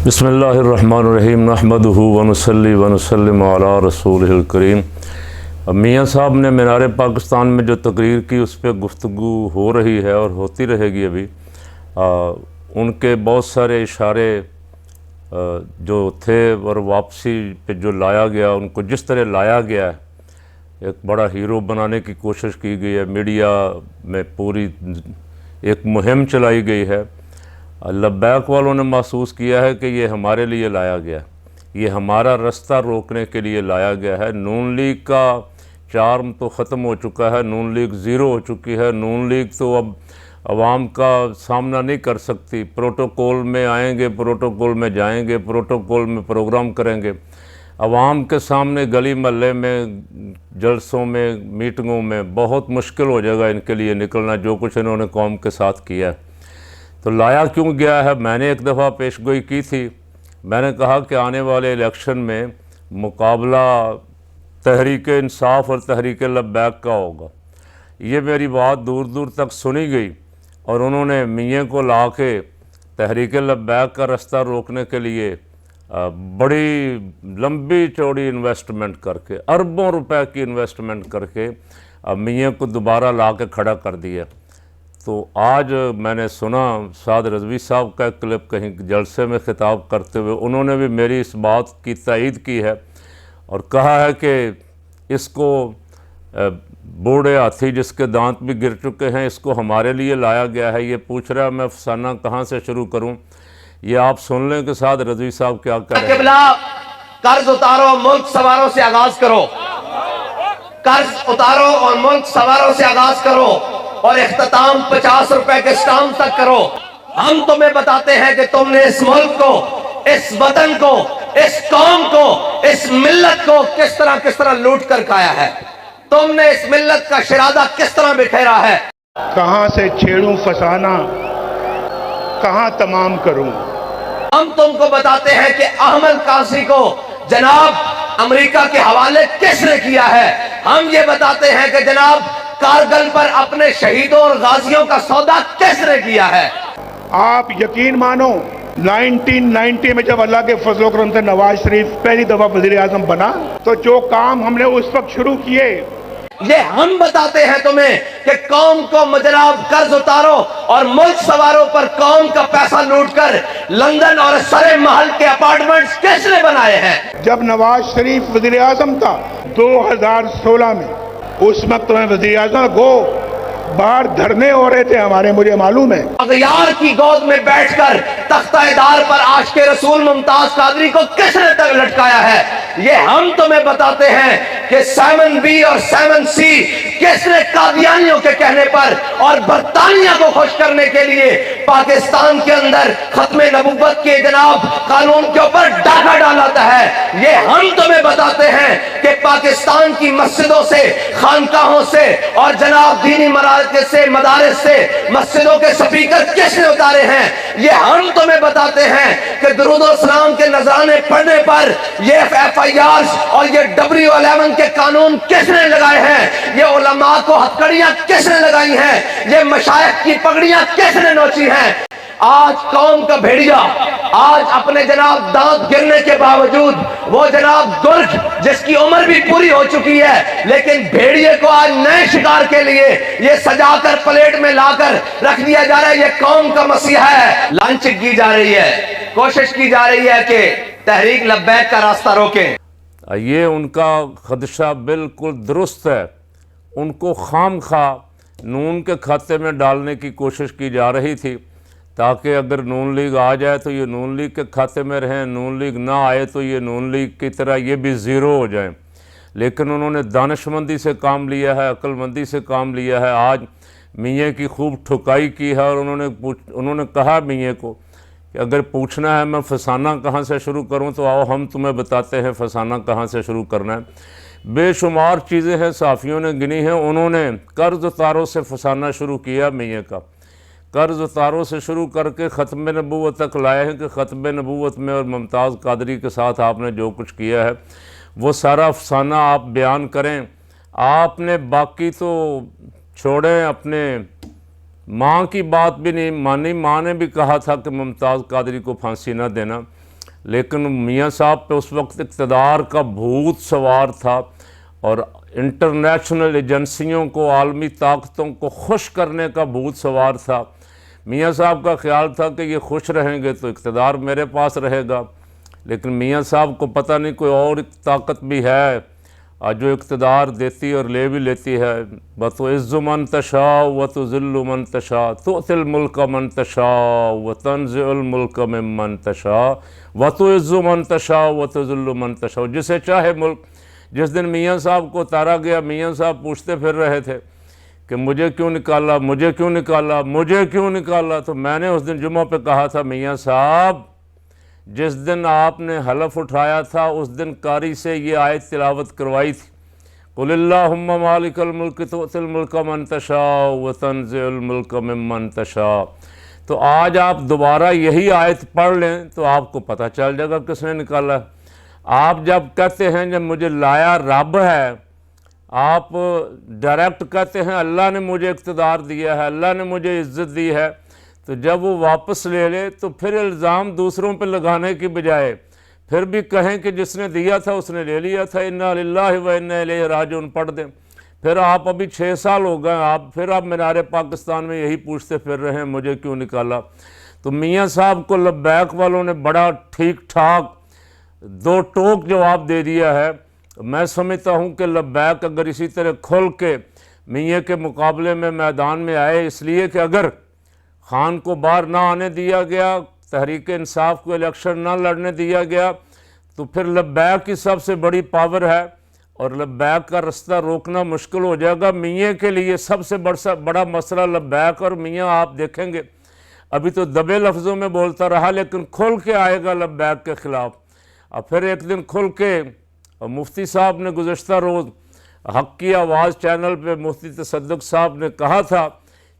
بسم اللہ الرحمن الرحیم نحمدہ ونصلی ونسلم علی رسولہ الکریم۔ میاں صاحب نے مینار پاکستان میں جو تقریر کی اس پہ گفتگو ہو رہی ہے اور ہوتی رہے گی ابھی۔ ان کے بہت سارے اشارے جو تھے اور واپسی پہ جو لایا گیا، ان کو جس طرح لایا گیا ہے، ایک بڑا ہیرو بنانے کی کوشش کی گئی ہے، میڈیا میں پوری ایک مہم چلائی گئی ہے۔ لبیک والوں نے محسوس کیا ہے کہ یہ ہمارے لیے لایا گیا ہے، یہ ہمارا رستہ روکنے کے لیے لایا گیا ہے۔ نون لیگ کا چارم تو ختم ہو چکا ہے، نون لیگ زیرو ہو چکی ہے۔ نون لیگ تو اب عوام کا سامنا نہیں کر سکتی۔ پروٹوکول میں آئیں گے، پروٹوکول میں جائیں گے، پروٹوکول میں پروگرام کریں گے، عوام کے سامنے گلی محلے میں جلسوں میں میٹنگوں میں بہت مشکل ہو جائے گا ان کے لیے نکلنا، جو کچھ انہوں نے قوم کے ساتھ کیا ہے۔ تو لایا کیوں گیا ہے؟ میں نے ایک دفعہ پیش گوئی کی تھی، میں نے کہا کہ آنے والے الیکشن میں مقابلہ تحریک انصاف اور تحریک لبیک کا ہوگا۔ یہ میری بات دور دور تک سنی گئی اور انہوں نے میاں کو لا کے تحریک لبیک کا رستہ روکنے کے لیے بڑی لمبی چوڑی انویسٹمنٹ کر کے، اربوں روپے کی انویسٹمنٹ کر کے میاں کو دوبارہ لا کے کھڑا کر دیا۔ تو آج میں نے سنا سعد رضوی صاحب کا ایک کلپ کہیں جلسے میں خطاب کرتے ہوئے، انہوں نے بھی میری اس بات کی تائید کی ہے اور کہا ہے کہ اس کو بوڑھے ہاتھی جس کے دانت بھی گر چکے ہیں، اس کو ہمارے لیے لایا گیا ہے۔ یہ پوچھ رہا ہے میں افسانہ کہاں سے شروع کروں، یہ آپ سن لیں کہ سعد رضوی صاحب کیا کہہ رہے ہیں۔ قبلہ قرض اتارو، ملک سواروں سے آغاز کرو، قرض اتارو اور ملک سواروں سے آغاز کرو اور اختتام 50 روپے کے سٹام تک کرو۔ ہم تمہیں بتاتے ہیں کہ تم نے اس ملک کو، اس وطن کو، اس قوم کو، اس ملت کو کس طرح لوٹ کر کھایا ہے۔ تم نے اس ملت کا شرادہ کس طرح بکھیرا ہے۔ کہاں سے چھیڑوں فسانہ، کہاں تمام کروں۔ ہم تم کو بتاتے ہیں کہ احمد قاسمی کو جناب امریکہ کے حوالے کس نے کیا ہے۔ ہم یہ بتاتے ہیں کہ جناب کارگل پر اپنے شہیدوں اور غازیوں کا سودا کس نے کیا ہے۔ آپ یقین مانو 1990 میں جب اللہ کے فضل و کرم سے نواز شریف پہلی دفعہ وزیر اعظم بنا تو جو کام ہم نے اس وقت شروع کیے، یہ ہم بتاتے ہیں تمہیں کہ قوم کو جناب قرض اتارو اور ملک سواروں پر قوم کا پیسہ لوٹ کر لندن اور سرے محل کے اپارٹمنٹس کس نے بنائے ہیں۔ جب نواز شریف وزیر اعظم تھا 2016 میں، اس وقت میں وزیر اعظم کو باہر دھرنے ہو رہے تھے ہمارے، مجھے معلوم ہے۔ اغیار کی گود میں بیٹھ کر تختہ دار پر عاشق رسول ممتاز قادری کو کس نے تک لٹکایا ہے۔ یہ ہم تمہیں بتاتے ہیں کہ 7B اور 7C کس نے قادیانیوں کے کہنے پر اور برطانیہ کو خوش کرنے کے لیے پاکستان کے اندر ختم نبوت کے جناب قانون کے اوپر ڈاکہ ڈالاتا ہے۔ یہ ہم تمہیں بتاتے ہیں کہ پاکستان کی مسجدوں سے، خانقاہوں سے اور جناب دینی مراکز سے، مدارس سے مسجدوں کے سپیکر کس نے اتارے ہیں۔ یہ ہم تمہیں بتاتے ہیں کہ درود و سلام کے نذرانے پڑھنے پر یہ FIRs اور یہ W11 کے قانون کس نے لگائے ہیں۔ یہ علماء کو ہتھکڑیاں کس نے لگائی ہیں، یہ مشائخ کی پگڑیاں کس نے نوچی ہیں۔ آج قوم کا بھیڑیا، آج اپنے جناب دانت گرنے کے باوجود وہ جناب گرگ جس کی عمر بھی پوری ہو چکی ہے، لیکن بھیڑیے کو آج نئے شکار کے لیے یہ سجا کر پلیٹ میں لا کر رکھ دیا جا رہا ہے۔ یہ قوم کا مسیحا ہے۔ لانچ کی جا رہی ہے، کوشش کی جا رہی ہے کہ تحریک لبیک کا راستہ روکیں۔ یہ ان کا خدشہ بالکل درست ہے۔ ان کو خام خواہ نون کے کھاتے میں ڈالنے کی کوشش کی جا رہی تھی تاکہ اگر نون لیگ آ جائے تو یہ نون لیگ کے کھاتے میں رہیں، نون لیگ نہ آئے تو یہ نون لیگ کی طرح یہ بھی زیرو ہو جائیں۔ لیکن انہوں نے دانشمندی سے کام لیا ہے، عقل مندی سے کام لیا ہے۔ آج میاں کی خوب ٹھکائی کی ہے اور انہوں نے کہا میاں کو کہ اگر پوچھنا ہے میں فسانہ کہاں سے شروع کروں تو آؤ ہم تمہیں بتاتے ہیں فسانہ کہاں سے شروع کرنا ہے۔ بے شمار چیزیں ہیں صحافیوں نے گنی ہیں، انہوں نے قرض اتاروں سے فسانہ شروع کیا میاں کا، قرض اتاروں سے شروع کر کے ختم نبوت تک لائے ہیں کہ ختم نبوت میں اور ممتاز قادری کے ساتھ آپ نے جو کچھ کیا ہے وہ سارا افسانہ آپ بیان کریں۔ آپ نے باقی تو چھوڑیں، اپنے ماں کی بات بھی نہیں مانی۔ ماں نے بھی کہا تھا کہ ممتاز قادری کو پھانسی نہ دینا۔ لیکن میاں صاحب پہ اس وقت اقتدار کا بھوت سوار تھا اور انٹرنیشنل ایجنسیوں کو، عالمی طاقتوں کو خوش کرنے کا بھوت سوار تھا۔ میاں صاحب کا خیال تھا کہ یہ خوش رہیں گے تو اقتدار میرے پاس رہے گا، لیکن میاں صاحب کو پتہ نہیں کوئی اور طاقت بھی ہے جو اقتدار دیتی اور لے بھی لیتی ہے۔ وَتُعِزُّ مَن تَشَاءُ وَتُذِلُّ مَن تَشَاءُ تُؤْتِي الْمُلْكَ مَن تَشَاءُ وَتَنزِعُ الْمُلْكَ مِمَّن تَشَاءُ وَتُعِزُّ مَن تَشَاءُ وَتُذِلُّ مَن تَشَاءُ، جسے چاہے ملک۔ جس دن میاں صاحب کو اتارا گیا، میاں صاحب پوچھتے پھر رہے تھے کہ مجھے کیوں نکالا، مجھے کیوں نکالا، مجھے کیوں نکالا؟ تو میں نے اس دن جمعہ پہ کہا تھا، میاں صاحب جس دن آپ نے حلف اٹھایا تھا اس دن قاری سے یہ آیت تلاوت کروائی تھی، قُلِ اللَّهُمَّ مَالِكَ الْمُلْكِ تُؤْتِي الْمُلْكَ مَن تَشَاءُ وَتَنزِعُ الْمُلْكَ مِمَّن تَشَاءُ۔ تو آج آپ دوبارہ یہی آیت پڑھ لیں تو آپ کو پتہ چل جائے گا کس نے نکالا ہے۔ آپ جب کہتے ہیں جب مجھے لایا رب ہے، آپ ڈائریکٹ کہتے ہیں اللہ نے مجھے اقتدار دیا ہے، اللہ نے مجھے عزت دی ہے، تو جب وہ واپس لے لے تو پھر الزام دوسروں پہ لگانے کی بجائے پھر بھی کہیں کہ جس نے دیا تھا اس نے لے لیا تھا، انا للہ و انا الیہ راجعون پڑھ دیں۔ پھر آپ ابھی 6 سال ہو گئے، آپ مینار پاکستان میں یہی پوچھتے پھر رہے ہیں مجھے کیوں نکالا۔ تو میاں صاحب کو لبیک والوں نے بڑا ٹھیک ٹھاک 2 ٹوک جواب دے دیا ہے۔ میں سمجھتا ہوں کہ لبیک اگر اسی طرح کھل کے میاں کے مقابلے میں میدان میں آئے، اس لیے کہ اگر خان کو باہر نہ آنے دیا گیا، تحریک انصاف کو الیکشن نہ لڑنے دیا گیا، تو پھر لبیک کی سب سے بڑی پاور ہے اور لبیک کا رستہ روکنا مشکل ہو جائے گا۔ میاں کے لیے سب سے بڑا مسئلہ لبیک اور میاں، آپ دیکھیں گے ابھی تو دبے لفظوں میں بولتا رہا لیکن کھل کے آئے گا لبیک کے خلاف۔ اور پھر ایک دن کھل کے مفتی صاحب نے گزشتہ روز حق کی آواز چینل پہ مفتی تصدق صاحب نے کہا تھا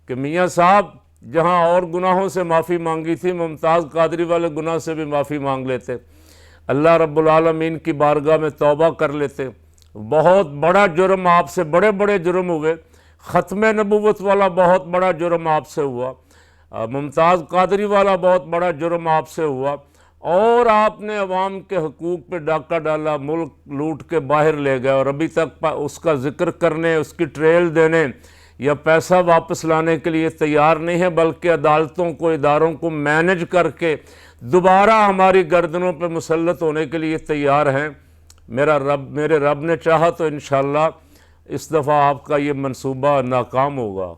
کہ میاں صاحب جہاں اور گناہوں سے معافی مانگی تھی، ممتاز قادری والے گناہ سے بھی معافی مانگ لیتے، اللہ رب العالمین کی بارگاہ میں توبہ کر لیتے۔ بہت بڑا جرم آپ سے، بڑے بڑے جرم ہوئے، ختم نبوت والا بہت بڑا جرم آپ سے ہوا، ممتاز قادری والا بہت بڑا جرم آپ سے ہوا، اور آپ نے عوام کے حقوق پہ ڈاکہ ڈالا، ملک لوٹ کے باہر لے گئے، اور ابھی تک اس کا ذکر کرنے، اس کی ٹریل دینے یا پیسہ واپس لانے کے لیے تیار نہیں ہے، بلکہ عدالتوں کو، اداروں کو مینج کر کے دوبارہ ہماری گردنوں پہ مسلط ہونے کے لیے تیار ہیں۔ میرے رب نے چاہا تو انشاءاللہ اس دفعہ آپ کا یہ منصوبہ ناکام ہوگا۔